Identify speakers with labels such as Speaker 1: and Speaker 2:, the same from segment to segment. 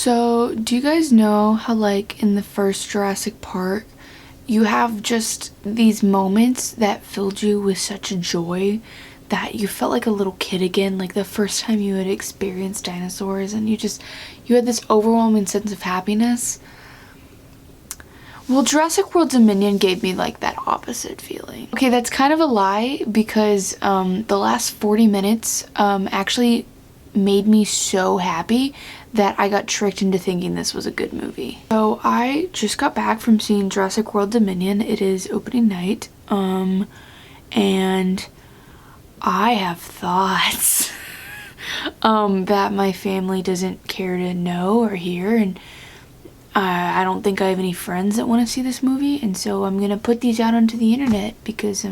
Speaker 1: So, do you guys know how, like, in the first Jurassic Park, you have just these moments that filled you with such a joy that you felt like a little kid again, like the first time you had experienced dinosaurs, and you had this overwhelming sense of happiness? Well, Jurassic World Dominion gave me, like, that opposite feeling. Okay, that's kind of a lie because the last 40 minutes actually made me so happy that I got tricked into thinking this was a good movie. So I just got back from seeing Jurassic World Dominion. It is opening night, and I have thoughts that my family doesn't care to know or hear, and I don't think I have any friends that want to see this movie, and so I'm gonna put these out onto the internet because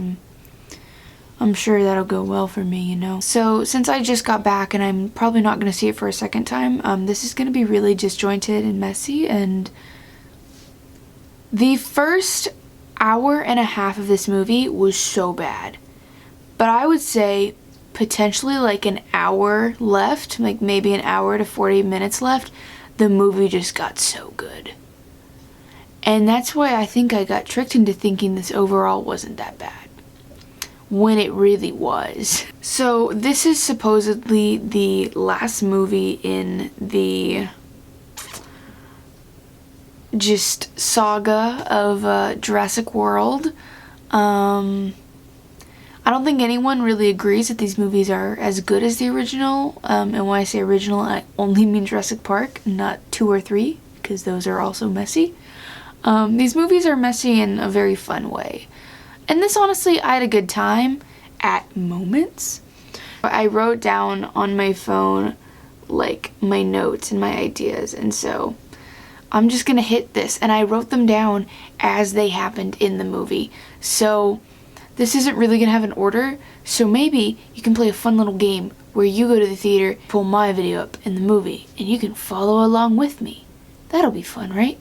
Speaker 1: I'm sure that'll go well for me, you know. So since I just got back and I'm probably not going to see it for a second time, this is going to be really disjointed and messy. And the first hour and a half of this movie was so bad. But I would say potentially like an hour left, like maybe an hour to 40 minutes left, the movie just got so good. And that's why I think I got tricked into thinking this overall wasn't that bad, when it really was. So this is supposedly the last movie in the just saga of Jurassic World. I don't think anyone really agrees that these movies are as good as the original. And when I say original, I only mean Jurassic Park, not 2 or 3, because those are also messy. These movies are messy in a very fun way. And this, honestly, I had a good time at moments. I wrote down on my phone, like, my notes and my ideas, and so I'm just gonna hit this. And I wrote them down as they happened in the movie. So this isn't really gonna have an order, so maybe you can play a fun little game where you go to the theater, pull my video up in the movie, and you can follow along with me. That'll be fun, right?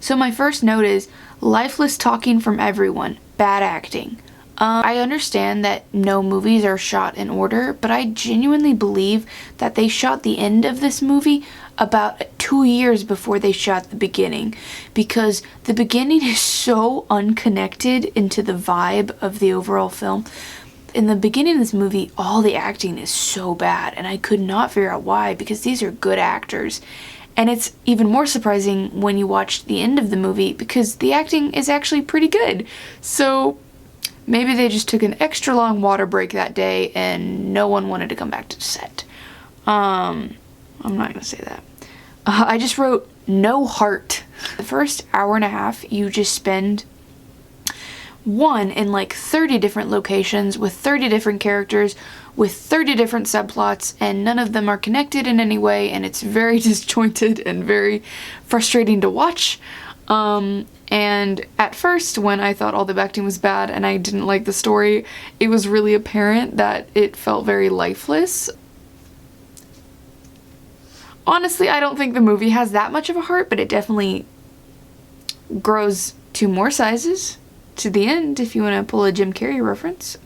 Speaker 1: So my first note is, lifeless talking from everyone. Bad acting. I understand that no movies are shot in order, but I genuinely believe that they shot the end of this movie about 2 years before they shot the beginning, because the beginning is so unconnected into the vibe of the overall film. In the beginning of this movie, all the acting is so bad, and I could not figure out why, because these are good actors. And it's even more surprising when you watch the end of the movie because the acting is actually pretty good. So maybe they just took an extra long water break that day and no one wanted to come back to set. I'm not gonna say that. I just wrote no heart. The first hour and a half you just spend in like 30 different locations with 30 different characters with 30 different subplots, and none of them are connected in any way, and it's very disjointed and very frustrating to watch. And at first, when I thought all the acting was bad and I didn't like the story, it was really apparent that it felt very lifeless. Honestly, I don't think the movie has that much of a heart, but it definitely grows to more sizes to the end, if you want to pull a Jim Carrey reference.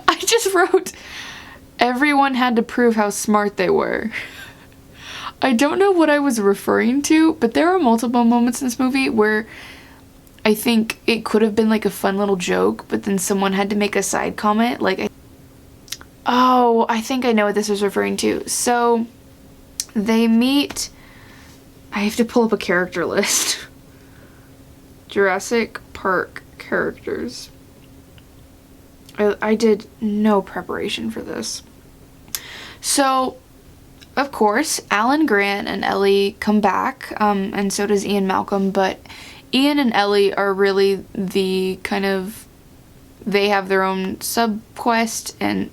Speaker 1: I just wrote, everyone had to prove how smart they were. I don't know what I was referring to, but there are multiple moments in this movie where I think it could have been like a fun little joke, but then someone had to make a side comment, like, oh, I think I know what this was referring to. So they meet, I have to pull up a character list. Jurassic Park characters. I did no preparation for this. So, of course, Alan Grant and Ellie come back, and so does Ian Malcolm, but Ian and Ellie are really the kind of, they have their own sub-quest, and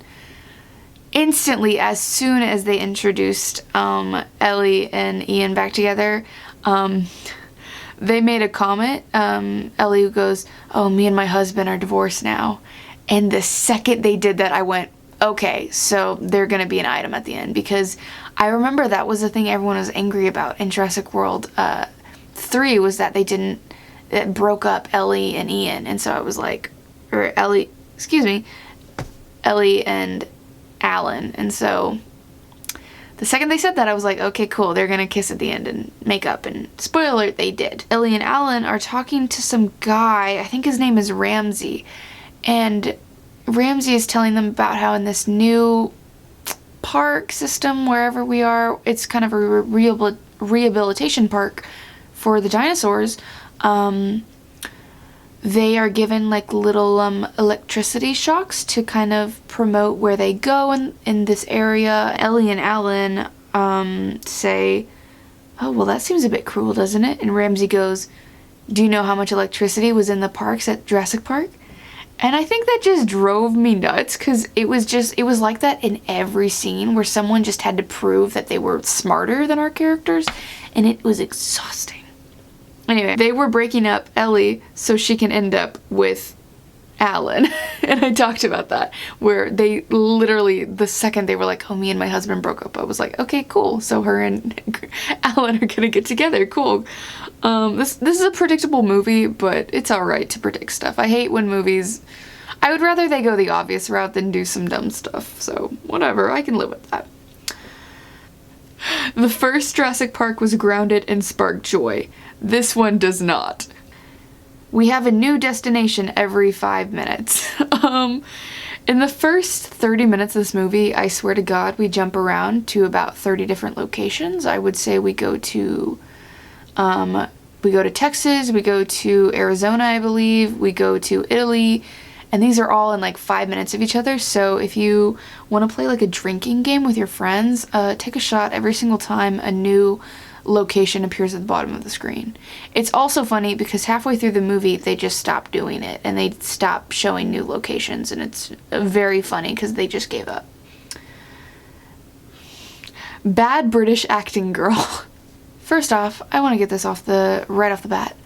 Speaker 1: instantly, as soon as they introduced Ellie and Ian back together, they made a comment. Ellie goes, oh, me and my husband are divorced now. And the second they did that, I went, okay, so they're going to be an item at the end, because I remember that was the thing everyone was angry about in Jurassic World 3, was that it broke up Ellie and Ian, and so I was like, Ellie and Alan. And so the second they said that, I was like, okay, cool, they're gonna kiss at the end and make up, and spoiler alert, they did. Ellie and Alan are talking to some guy, I think his name is Ramsey, and Ramsey is telling them about how in this new park system, wherever we are, it's kind of a rehabilitation park for the dinosaurs, they are given like little electricity shocks to kind of promote where they go in this area. Ellie and Alan say, oh, well, that seems a bit cruel, doesn't it? And Ramsey goes, do you know how much electricity was in the parks at Jurassic Park? And I think that just drove me nuts, because it was like that in every scene where someone just had to prove that they were smarter than our characters, and it was exhausting. Anyway, they were breaking up Ellie so she can end up with Alan. And I talked about that, where they literally, the second they were like, oh, me and my husband broke up, I was like, okay, cool. So her and Alan are gonna get together, cool. This is a predictable movie, but it's alright to predict stuff. I hate when movies, I would rather they go the obvious route than do some dumb stuff. So whatever, I can live with that. The first Jurassic Park was grounded and sparked joy. This one does not. We have a new destination every 5 minutes. In the first 30 minutes of this movie, I swear to God, we jump around to about 30 different locations. I would say we go to Texas, we go to Arizona, I believe, we go to Italy, and these are all in like 5 minutes of each other. So if you want to play like a drinking game with your friends, take a shot every single time a new location appears at the bottom of the screen. It's also funny because halfway through the movie they just stopped doing it and they stopped showing new locations, and it's very funny because they just gave up. Bad British acting girl. First off, I want to get this right off the bat.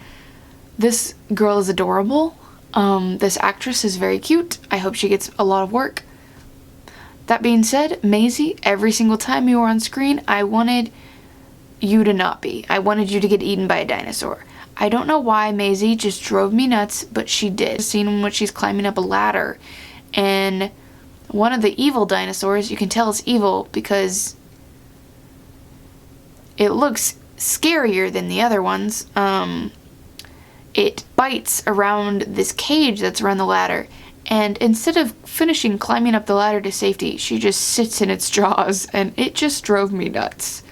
Speaker 1: This girl is adorable. This actress is very cute. I hope she gets a lot of work. That being said, Maisie, every single time you were on screen, I wanted you to not be. I wanted you to get eaten by a dinosaur. I don't know why Maisie just drove me nuts, but she did. The scene in which she's climbing up a ladder, and one of the evil dinosaurs, you can tell it's evil because it looks scarier than the other ones. It bites around this cage that's around the ladder, and instead of finishing climbing up the ladder to safety, she just sits in its jaws, and it just drove me nuts.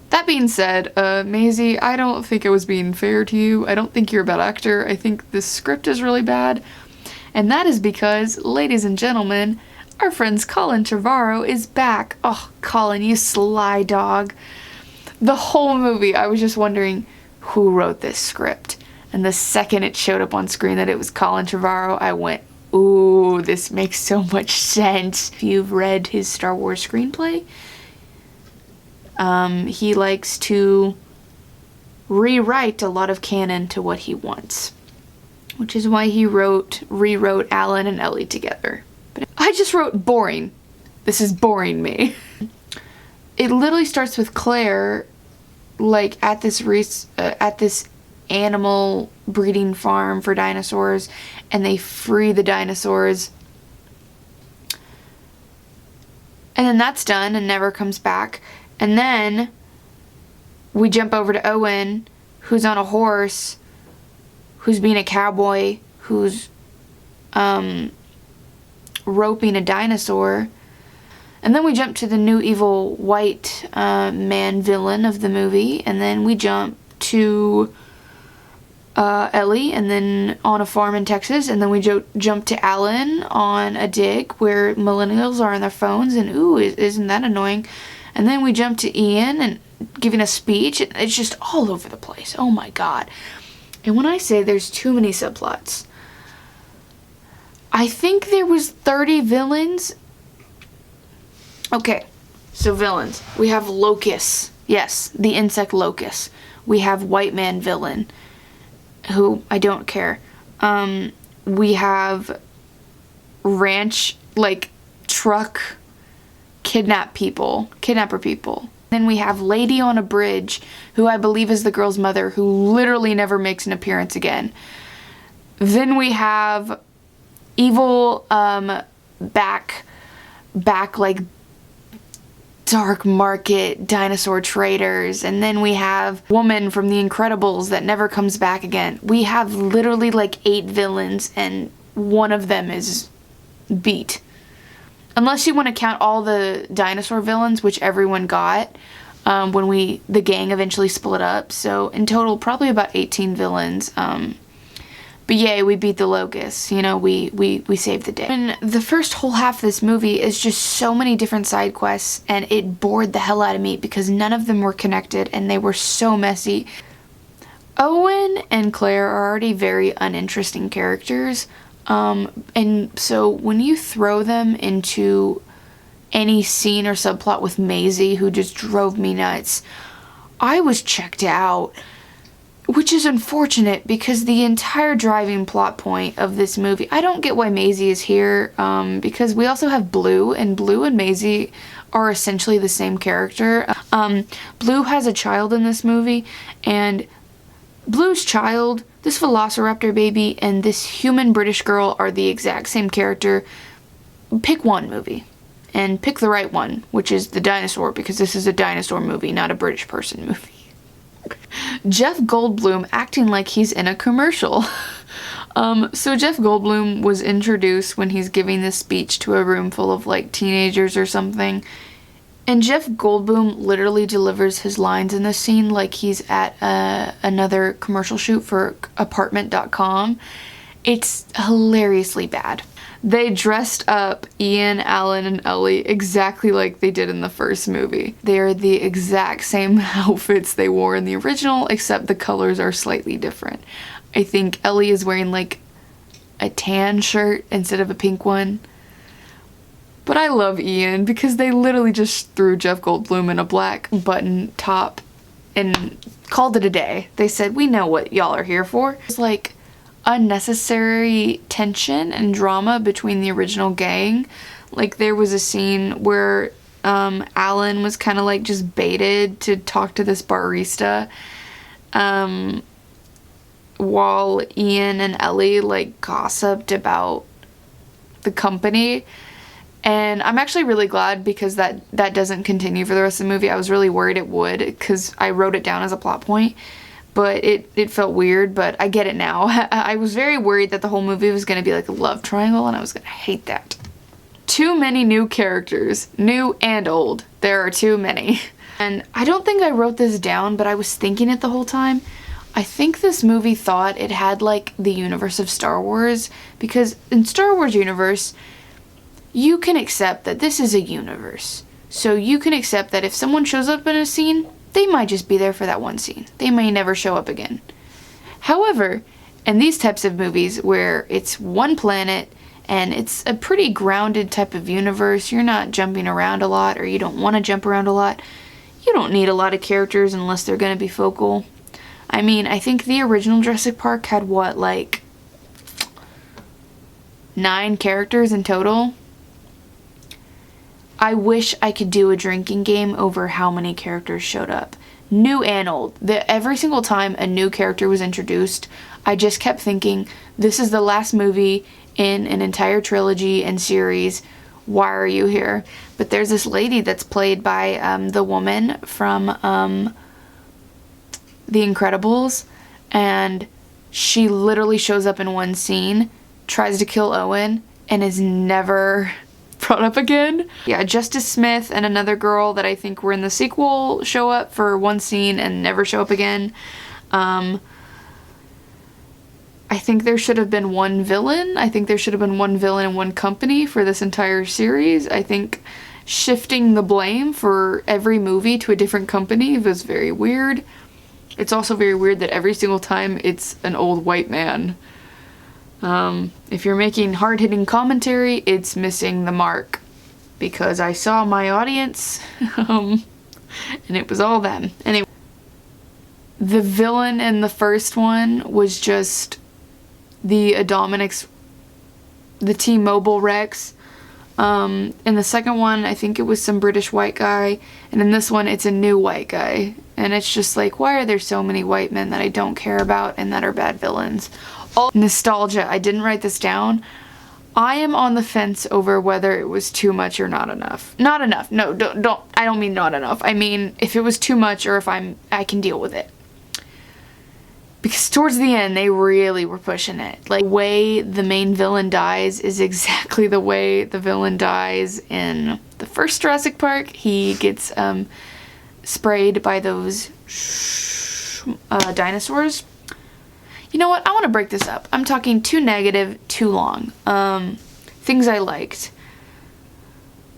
Speaker 1: That being said, Maisie, I don't think it was being fair to you. I don't think you're a bad actor. I think this script is really bad. And that is because, ladies and gentlemen, our friend's Colin Trevorrow is back. Oh, Colin, you sly dog. The whole movie, I was just wondering who wrote this script. And the second it showed up on screen that it was Colin Trevorrow, I went, ooh, this makes so much sense. If you've read his Star Wars screenplay, he likes to rewrite a lot of canon to what he wants, which is why he rewrote Alan and Ellie together. But I just wrote boring. This is boring me. It literally starts with Claire, like at this animal breeding farm for dinosaurs, and they free the dinosaurs. And then that's done and never comes back. And then we jump over to Owen, who's on a horse, who's being a cowboy, who's roping a dinosaur. And then we jump to the new evil white man villain of the movie. And then we jump to Ellie, and then on a farm in Texas. And then we jump to Alan on a dig where millennials are on their phones. And ooh, isn't that annoying? And then we jump to Ian and giving a speech. It's just all over the place. Oh my God. And when I say there's too many subplots, I think there was 30 villains. Okay, so villains. We have Locust. Yes, the insect Locust. We have White Man Villain, who I don't care. We have ranch, like, truck kidnapper people. Then we have Lady on a Bridge, who I believe is the girl's mother, who literally never makes an appearance again. Then we have evil back like dark market dinosaur traders, and then we have woman from The Incredibles that never comes back again. We have literally like 8 villains and one of them is beat. Unless you want to count all the dinosaur villains, which everyone got when the gang eventually split up. So in total, probably about 18 villains. But yay, we beat the locusts. You know, we saved the day. And the first whole half of this movie is just so many different side quests, and it bored the hell out of me because none of them were connected and they were so messy. Owen and Claire are already very uninteresting characters. And so when you throw them into any scene or subplot with Maisie, who just drove me nuts, I was checked out. Which is unfortunate because the entire driving plot point of this movie, I don't get why Maisie is here, because we also have Blue, and Blue and Maisie are essentially the same character. Blue has a child in this movie, and Blue's child, this velociraptor baby, and this human British girl are the exact same character. Pick one movie, and pick the right one, which is the dinosaur, because this is a dinosaur movie, not a British person movie. Jeff Goldblum acting like he's in a commercial. So Jeff Goldblum was introduced when he's giving this speech to a room full of like teenagers or something. And Jeff Goldblum literally delivers his lines in this scene like he's at another commercial shoot for apartment.com. It's hilariously bad. They dressed up Ian, Alan, and Ellie exactly like they did in the first movie. They are the exact same outfits they wore in the original, except the colors are slightly different. I think Ellie is wearing like a tan shirt instead of a pink one. But I love Ian because they literally just threw Jeff Goldblum in a black button top and called it a day. They said, we know what y'all are here for. It's like unnecessary tension and drama between the original gang. Like there was a scene where Alan was kind of like just baited to talk to this barista while Ian and Ellie like gossiped about the company. And I'm actually really glad because that doesn't continue for the rest of the movie. I was really worried it would because I wrote it down as a plot point. But it felt weird, but I get it now. I was very worried that the whole movie was going to be like a love triangle, and I was going to hate that. Too many new characters. New and old. There are too many. And I don't think I wrote this down, but I was thinking it the whole time. I think this movie thought it had, like, the universe of Star Wars, because in Star Wars universe, you can accept that this is a universe. So you can accept that if someone shows up in a scene, they might just be there for that one scene. They may never show up again. However, in these types of movies where it's one planet and it's a pretty grounded type of universe, you're not jumping around a lot or you don't want to jump around a lot, you don't need a lot of characters unless they're going to be focal. I mean, I think the original Jurassic Park had what, like 9 characters in total? I wish I could do a drinking game over how many characters showed up. New and old. Every single time a new character was introduced, I just kept thinking, this is the last movie in an entire trilogy and series. Why are you here? But there's this lady that's played by the woman from The Incredibles, and she literally shows up in one scene, tries to kill Owen, and is never brought up again. Yeah, Justice Smith and another girl that I think were in the sequel show up for one scene and never show up again. I think there should have been one villain. I think there should have been one villain and one company for this entire series. I think shifting the blame for every movie to a different company was very weird. It's also very weird that every single time it's an old white man. If you're making hard-hitting commentary, it's missing the mark. Because I saw my audience, and it was all them. Anyway, the villain in the first one was just the Indominus, the T-Mobile Rex. In the second one, I think it was some British white guy. And in this one, it's a new white guy. And it's just like, why are there so many white men that I don't care about and that are bad villains? Nostalgia. I didn't write this down. I am on the fence over whether it was too much or not enough. Not enough. No, don't. I don't mean not enough. I mean if it was too much or if I can deal with it. Because towards the end, they really were pushing it. Like, the way the main villain dies is exactly the way the villain dies in the first Jurassic Park. He gets sprayed by those dinosaurs. You know what? I want to break this up. I'm talking too negative, too long. Things I liked.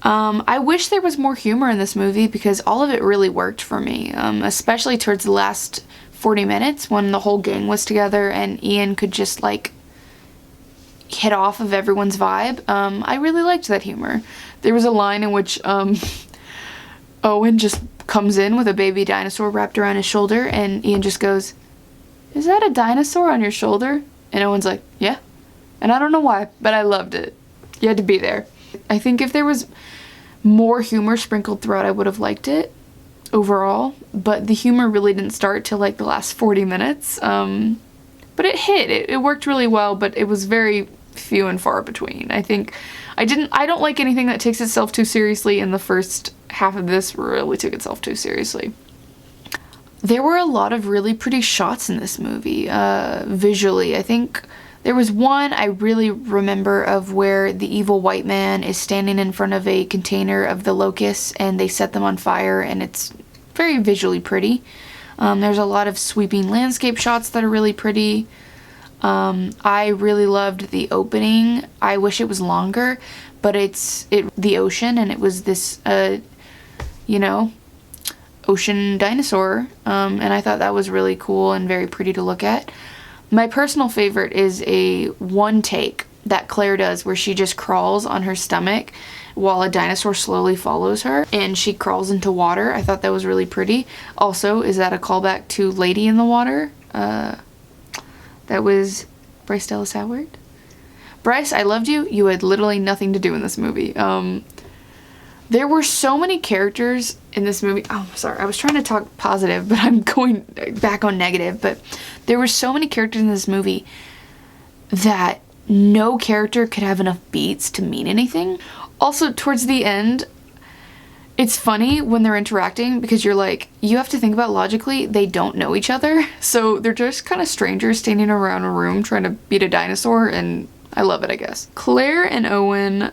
Speaker 1: I wish there was more humor in this movie because all of it really worked for me, especially towards the last 40 minutes when the whole gang was together and Ian could just like hit off of everyone's vibe. I really liked that humor. There was a line in which Owen just comes in with a baby dinosaur wrapped around his shoulder and Ian just goes, "Is that a dinosaur on your shoulder?" And Owen's like, "Yeah." And I don't know why, but I loved it. You had to be there. I think if there was more humor sprinkled throughout, I would have liked it overall, but the humor really didn't start till like the last 40 minutes. But it hit. It worked really well, but it was very few and far between. I think I don't like anything that takes itself too seriously, and the first half of this really took itself too seriously. There were a lot of really pretty shots in this movie, visually. I think there was one I really remember of where the evil white man is standing in front of a container of the locusts and they set them on fire, and it's very visually pretty. There's a lot of sweeping landscape shots that are really pretty. I really loved the opening. I wish it was longer, but it's the ocean, and it was this, ocean dinosaur, and I thought that was really cool and very pretty to look at. My personal favorite is a one take that Claire does where she just crawls on her stomach while a dinosaur slowly follows her and she crawls into water. I thought that was really pretty. Also, is that a callback to Lady in the Water? That was Bryce Dallas Howard. Bryce, I loved you. You had literally nothing to do in this movie. There were so many characters in this movie. Oh, sorry. I was trying to talk positive, but I'm going back on negative. But there were so many characters in this movie that no character could have enough beats to mean anything. Also, towards the end, it's funny when they're interacting because you're like, you have to think about logically, they don't know each other. So they're just kind of strangers standing around a room trying to beat a dinosaur, and I love it, I guess. Claire and Owen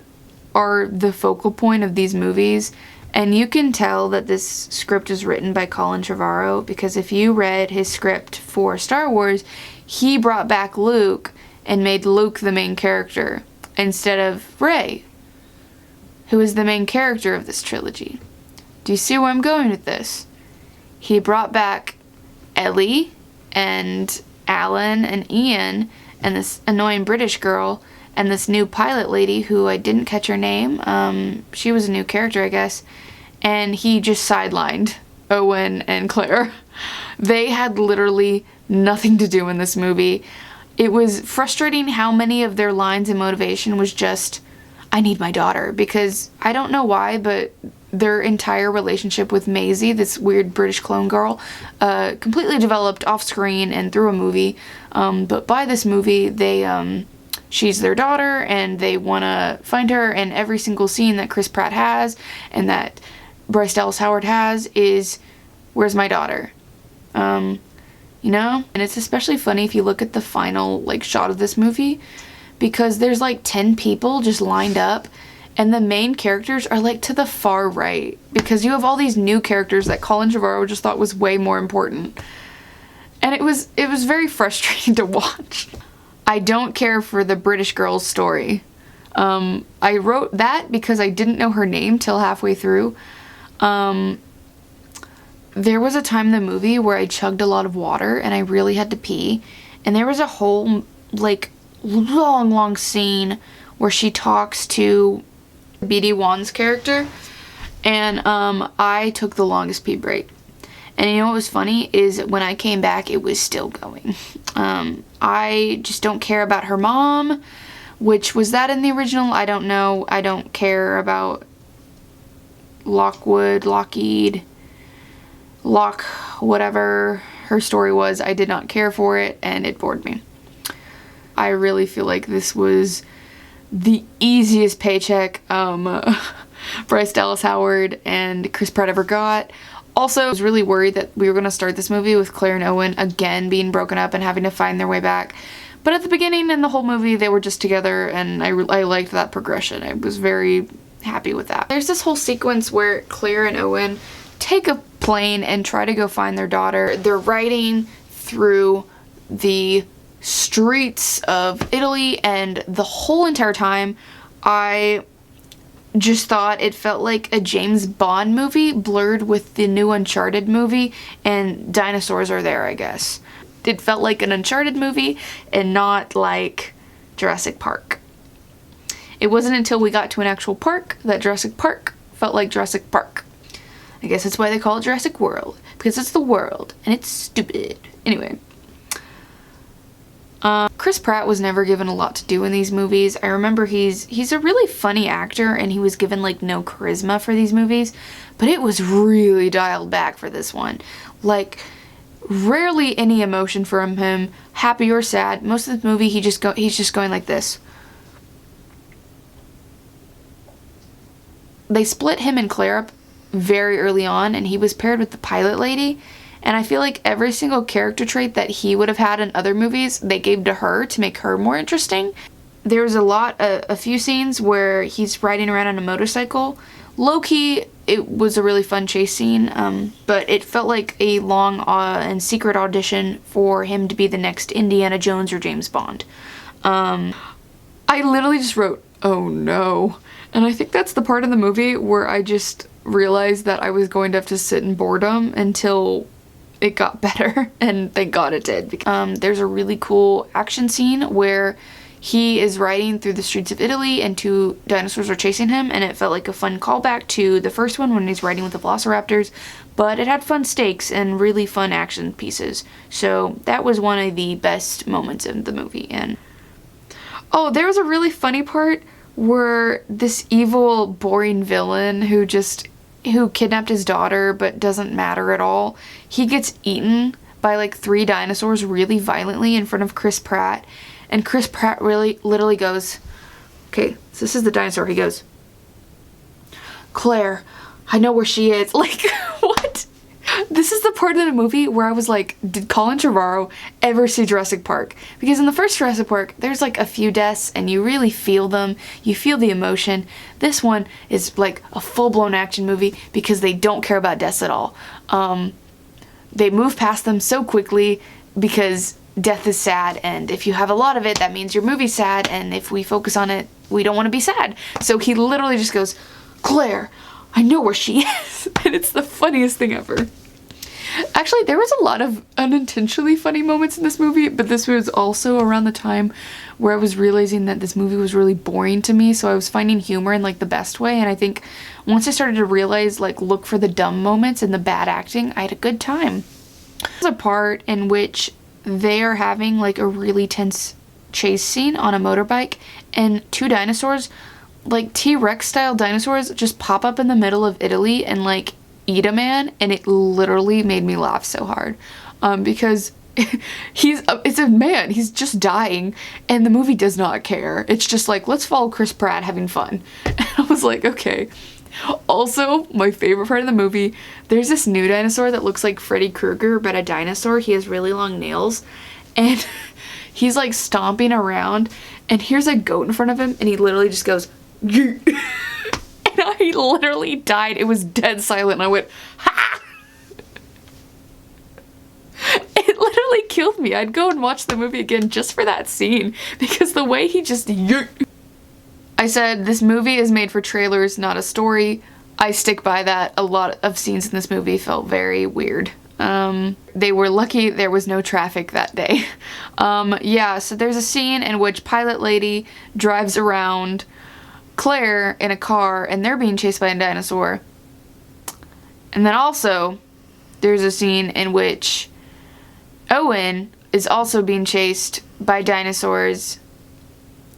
Speaker 1: are the focal point of these movies, and you can tell that this script is written by Colin Trevorrow because if you read his script for Star Wars, he brought back Luke and made Luke the main character instead of Rey, who is the main character of this trilogy. Do you see where I'm going with this? He brought back Ellie and Alan and Ian and this annoying British girl and this new pilot lady who I didn't catch her name. She was a new character, I guess. And he just sidelined Owen and Claire. They had literally nothing to do in this movie. It was frustrating how many of their lines and motivation was just, I need my daughter. Because I don't know why, but their entire relationship with Maisie, this weird British clone girl, completely developed off screen and through a movie. But by this movie, she's their daughter and they want to find her, and every single scene that Chris Pratt has and that Bryce Dallas Howard has is, where's my daughter? And it's especially funny if you look at the final shot of this movie, because there's 10 people just lined up and the main characters are to the far right, because you have all these new characters that Colin Trevorrow just thought was way more important. And it was very frustrating to watch. I don't care for the British girl's story. I wrote that because I didn't know her name till halfway through. There was a time in the movie where I chugged a lot of water and I really had to pee. And there was a whole, long scene where she talks to B.D. Wan's character. And I took the longest pee break. And you know what was funny is when I came back, it was still going. I just don't care about her mom, which was that in the original? I don't know. I don't care about Lockheed, whatever her story was. I did not care for it, and it bored me. I really feel like this was the easiest paycheck Bryce Dallas Howard and Chris Pratt ever got. Also, I was really worried that we were going to start this movie with Claire and Owen again being broken up and having to find their way back. But at the beginning and the whole movie, they were just together, and I liked that progression. I was very happy with that. There's this whole sequence where Claire and Owen take a plane and try to go find their daughter. They're riding through the streets of Italy, and the whole entire time I just thought it felt like a James Bond movie blurred with the new Uncharted movie, and dinosaurs are there, I guess. It felt like an Uncharted movie and not like Jurassic Park. It wasn't until we got to an actual park that Jurassic Park felt like Jurassic Park. I guess that's why they call it Jurassic World, because it's the world and it's stupid. Anyway. Chris Pratt was never given a lot to do in these movies. I remember he's a really funny actor, and he was given like no charisma for these movies, but it was really dialed back for this one. Like, rarely any emotion from him, happy or sad. Most of the movie he's just going like this. They split him and Claire up very early on, and he was paired with the pilot lady. And I feel like every single character trait that he would have had in other movies, they gave to her to make her more interesting. There's a few scenes where he's riding around on a motorcycle. Low-key, it was a really fun chase scene, but it felt like a long and secret audition for him to be the next Indiana Jones or James Bond. I literally just wrote, "Oh no." And I think that's the part of the movie where I just realized that I was going to have to sit in boredom until it got better, and thank God it did. There's a really cool action scene where he is riding through the streets of Italy and two dinosaurs are chasing him, and it felt like a fun callback to the first one when he's riding with the velociraptors, but it had fun stakes and really fun action pieces. So that was one of the best moments in the movie. And oh, there was a really funny part where this evil, boring villain who kidnapped his daughter but doesn't matter at all, he gets eaten by like 3 dinosaurs really violently in front of Chris Pratt, and Chris Pratt literally goes, okay, so this is the dinosaur, he goes, "Claire, I know where she is." Like, what? This is the part of the movie where I was like, did Colin Trevorrow ever see Jurassic Park? Because in the first Jurassic Park, there's like a few deaths and you really feel them. You feel the emotion. This one is like a full-blown action movie because they don't care about deaths at all. They move past them so quickly because death is sad, and if you have a lot of it, that means your movie's sad, and if we focus on it, we don't want to be sad. So he literally just goes, "Claire, I know where she is." And it's the funniest thing ever. Actually, there was a lot of unintentionally funny moments in this movie, but this was also around the time where I was realizing that this movie was really boring to me, so I was finding humor in like the best way, and I think once I started to realize, like, look for the dumb moments and the bad acting, I had a good time. There's a part in which they are having like a really tense chase scene on a motorbike, and 2 dinosaurs, like T-Rex style dinosaurs, just pop up in the middle of Italy and like eat a man, and it literally made me laugh so hard because it's a man, he's just dying, and the movie does not care. It's just like, let's follow Chris Pratt having fun. And I was like, okay. Also, my favorite part of the movie, there's this new dinosaur that looks like Freddy Krueger, but a dinosaur. He has really long nails, and he's like stomping around, and here's a goat in front of him, and he literally just goes, "Yeet." And I literally died. It was dead silent, and I went, "Ha!" It literally killed me. I'd go and watch the movie again just for that scene, because the way he just, yeet. I said this movie is made for trailers, not a story. I stick by that. A lot of scenes in this movie felt very weird. They were lucky there was no traffic that day. Yeah, so there's a scene in which Pilot Lady drives around Claire in a car, and they're being chased by a dinosaur. And then also, there's a scene in which Owen is also being chased by dinosaurs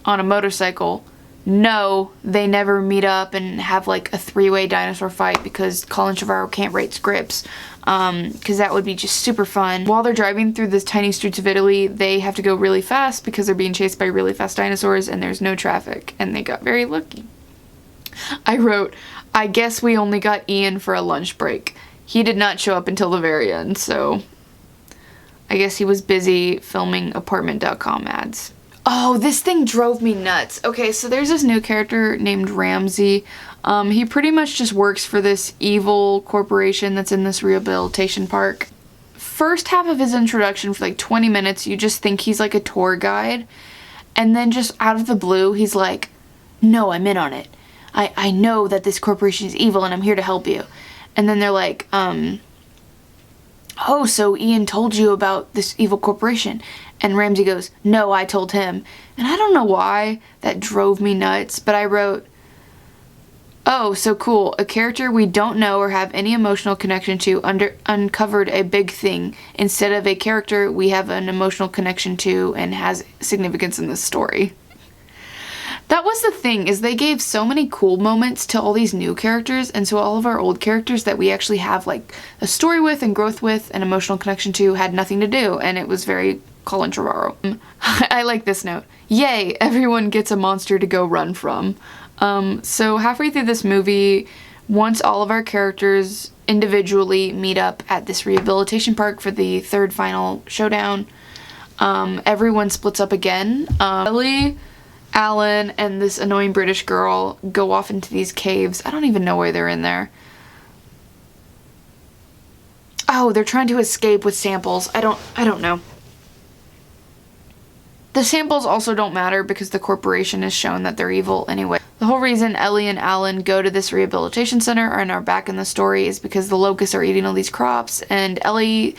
Speaker 1: on a motorcycle, no, they never meet up and have like a three-way dinosaur fight because Colin Trevorrow can't write scripts. Because that would be just super fun. While they're driving through the tiny streets of Italy, they have to go really fast because they're being chased by really fast dinosaurs and there's no traffic, and they got very lucky. I wrote, I guess we only got Ian for a lunch break. He did not show up until the very end, so I guess he was busy filming apartment.com ads. Oh, this thing drove me nuts. Okay, so there's this new character named Ramsey. He pretty much just works for this evil corporation that's in this rehabilitation park. First half of his introduction, for like 20 minutes, you just think he's like a tour guide. And then just out of the blue, he's like, no, I'm in on it. I know that this corporation is evil and I'm here to help you. And then they're like, oh, so Ian told you about this evil corporation. And Ramsey goes, no, I told him. And I don't know why that drove me nuts, but I wrote, oh, so cool. A character we don't know or have any emotional connection to uncovered a big thing instead of a character we have an emotional connection to and has significance in the story. That was the thing, is they gave so many cool moments to all these new characters, and so all of our old characters that we actually have like a story with and growth with and emotional connection to had nothing to do, and it was very Colin Trevorrow. I like this note. Yay, everyone gets a monster to go run from. So halfway through this movie, once all of our characters individually meet up at this rehabilitation park for the third final showdown, everyone splits up again. Ellie, Alan, and this annoying British girl go off into these caves. I don't even know why they're in there. Oh, they're trying to escape with samples. I don't know. The samples also don't matter because the corporation has shown that they're evil anyway. The whole reason Ellie and Alan go to this rehabilitation center and are back in the story is because the locusts are eating all these crops, and Ellie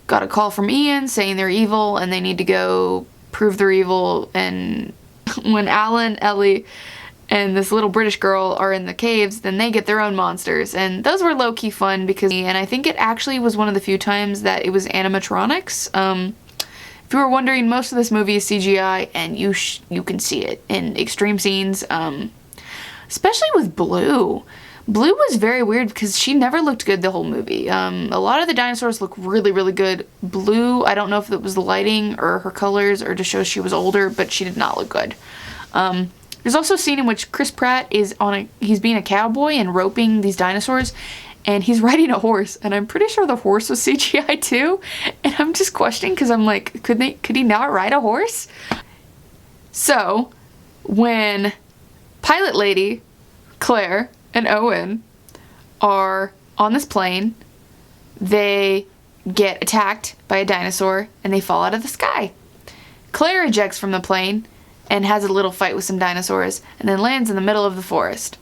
Speaker 1: got a call from Ian saying they're evil and they need to go prove they're evil. And when Alan, Ellie, and this little British girl are in the caves, then they get their own monsters, and those were low-key fun because, and I think it actually was one of the few times that it was animatronics. If you were wondering, most of this movie is CGI, and you can see it in extreme scenes, especially with Blue. Blue was very weird because she never looked good the whole movie. A lot of the dinosaurs look really, really good. Blue, I don't know if it was the lighting or her colors or to show she was older, but she did not look good. There's also a scene in which Chris Pratt is he's being a cowboy and roping these dinosaurs, and he's riding a horse, and I'm pretty sure the horse was CGI too, and I'm just questioning because I'm like, could he not ride a horse? So, when Pilot Lady, Claire, and Owen are on this plane, they get attacked by a dinosaur, and they fall out of the sky. Claire ejects from the plane and has a little fight with some dinosaurs, and then lands in the middle of the forest.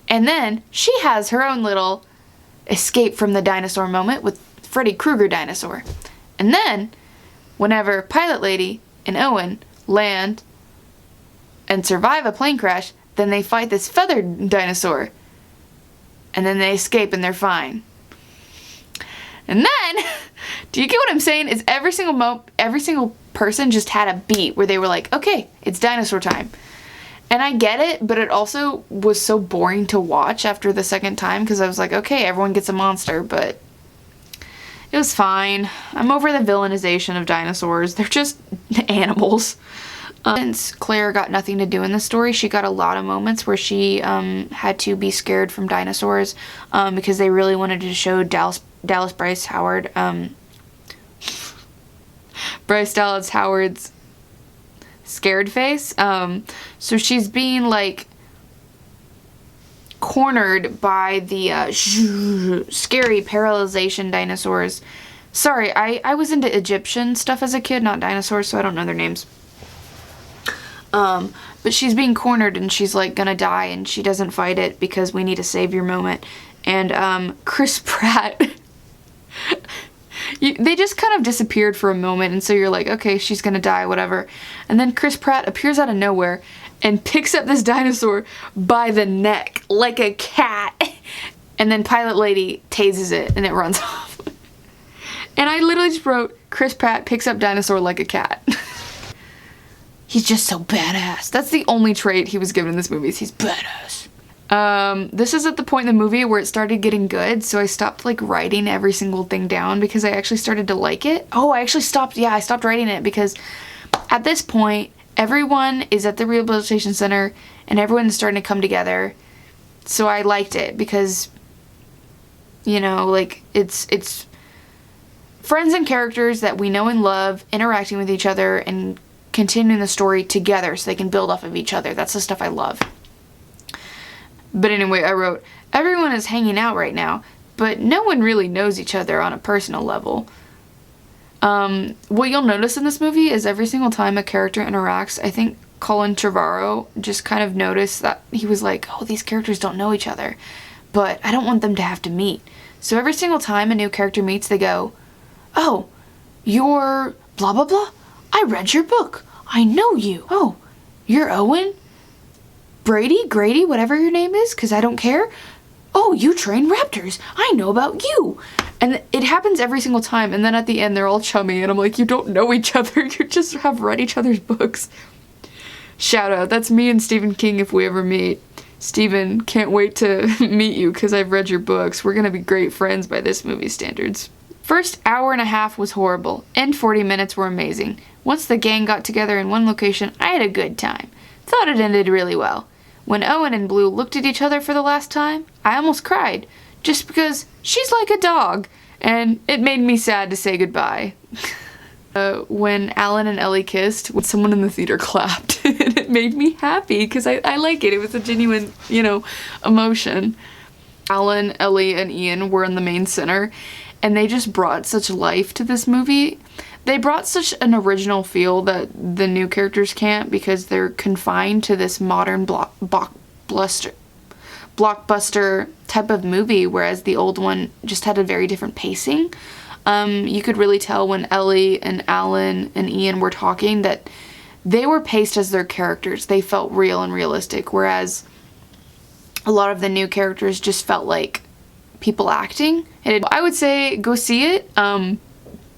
Speaker 1: And then she has her own little escape from the dinosaur moment with Freddy Krueger dinosaur. And then, whenever Pilot Lady and Owen land and survive a plane crash, then they fight this feathered dinosaur. And then they escape and they're fine. And then, do you get what I'm saying? Is every single person just had a beat where they were like, okay, it's dinosaur time. And I get it, but it also was so boring to watch after the second time because I was like, okay, everyone gets a monster, but it was fine. I'm over the villainization of dinosaurs. They're just animals. Since Claire got nothing to do in the story, she got a lot of moments where she had to be scared from dinosaurs because they really wanted to show Dallas Bryce Howard, Bryce Dallas Howard's scared face. So she's being like cornered by the scary paralyzation dinosaurs. Sorry, I was into Egyptian stuff as a kid, not dinosaurs, so I don't know their names. But she's being cornered and she's like gonna die and she doesn't fight it because we need a savior moment. And Chris Pratt, they just kind of disappeared for a moment, and so you're like, okay, she's gonna die, whatever. And then Chris Pratt appears out of nowhere and picks up this dinosaur by the neck like a cat. And then Pilot Lady tases it and it runs off. And I literally just wrote, Chris Pratt picks up dinosaur like a cat. He's just so badass. That's the only trait he was given in this movie, is he's badass. This is at the point in the movie where it started getting good, so I stopped, like, writing every single thing down because I actually started to like it. Oh, I stopped writing it because at this point, everyone is at the rehabilitation center and everyone's starting to come together. So I liked it because, you know, like, it's friends and characters that we know and love interacting with each other and continuing the story together so they can build off of each other. That's the stuff I love. But anyway, I wrote, everyone is hanging out right now, but no one really knows each other on a personal level. What you'll notice in this movie is every single time a character interacts, I think Colin Trevorrow just kind of noticed that he was like, oh, these characters don't know each other, but I don't want them to have to meet. So every single time a new character meets, they go, oh, you're blah, blah, blah. I read your book. I know you. Oh, you're Owen? Grady, whatever your name is, because I don't care. Oh, you train raptors. I know about you. And it happens every single time. And then at the end, they're all chummy. And I'm like, you don't know each other. You just have read each other's books. Shout out. That's me and Stephen King if we ever meet. Stephen, can't wait to meet you because I've read your books. We're going to be great friends by this movie's standards. First hour and a half was horrible. End 40 minutes were amazing. Once the gang got together in one location, I had a good time. Thought it ended really well. When Owen and Blue looked at each other for the last time, I almost cried, just because she's like a dog, and it made me sad to say goodbye. When Alan and Ellie kissed, someone in the theater clapped, and it made me happy, because I like it. It was a genuine, you know, emotion. Alan, Ellie, and Ian were in the main center, and they just brought such life to this movie. They brought such an original feel that the new characters can't because they're confined to this modern blockbuster type of movie, whereas the old one just had a very different pacing. You could really tell when Ellie and Alan and Ian were talking that they were paced as their characters. They felt real and realistic, whereas a lot of the new characters just felt like people acting. I would say go see it.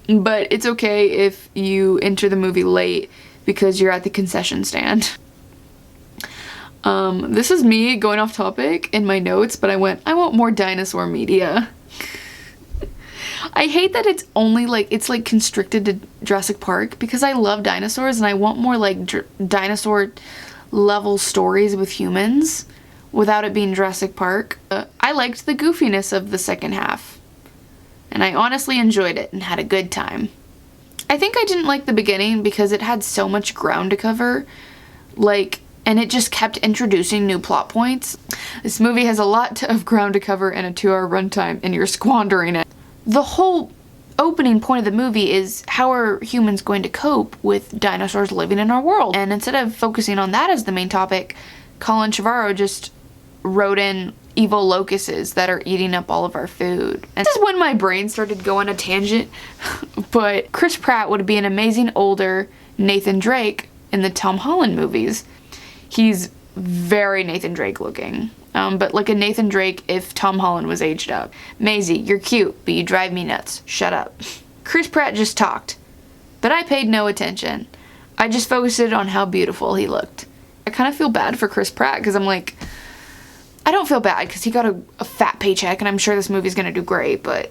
Speaker 1: But it's okay if you enter the movie late because you're at the concession stand. This is me going off topic in my notes, but I want more dinosaur media. I hate that it's only like, it's like constricted to Jurassic Park because I love dinosaurs and I want more like dinosaur level stories with humans without it being Jurassic Park. I liked the goofiness of the second half. And I honestly enjoyed it and had a good time. I think I didn't like the beginning because it had so much ground to cover, and it just kept introducing new plot points. This movie has a lot of ground to cover and a 2-hour runtime, and you're squandering it. The whole opening point of the movie is how are humans going to cope with dinosaurs living in our world? And instead of focusing on that as the main topic, Colin Trevorrow just wrote in evil locusts that are eating up all of our food. And this is when my brain started going a tangent, but Chris Pratt would be an amazing older Nathan Drake in the Tom Holland movies. He's very Nathan Drake looking, but like a Nathan Drake if Tom Holland was aged up. Maisie, you're cute, but you drive me nuts. Shut up. Chris Pratt just talked, but I paid no attention. I just focused on how beautiful he looked. I kind of feel bad for Chris Pratt because I'm like, I don't feel bad because he got a fat paycheck and I'm sure this movie's gonna do great, but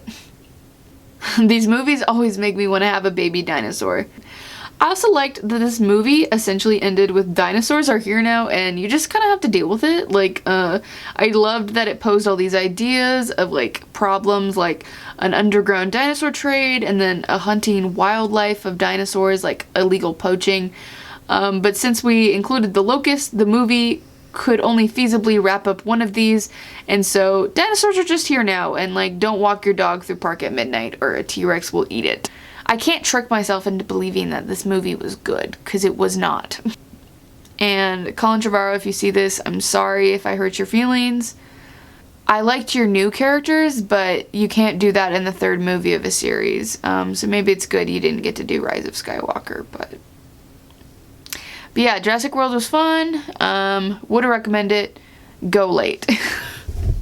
Speaker 1: these movies always make me want to have a baby dinosaur. I also liked that this movie essentially ended with dinosaurs are here now and you just kind of have to deal with it. I loved that it posed all these ideas of like problems like an underground dinosaur trade and then a hunting wildlife of dinosaurs like illegal poaching. But since we included the locust, the movie could only feasibly wrap up one of these, and so dinosaurs are just here now, and like don't walk your dog through park at midnight or a T-Rex will eat it. I can't trick myself into believing that this movie was good, because it was not. And Colin Trevorrow, if you see this, I'm sorry if I hurt your feelings. I liked your new characters, but you can't do that in the third movie of a series, so maybe it's good you didn't get to do Rise of Skywalker, but yeah, Jurassic World was fun. Would recommend it. Go late.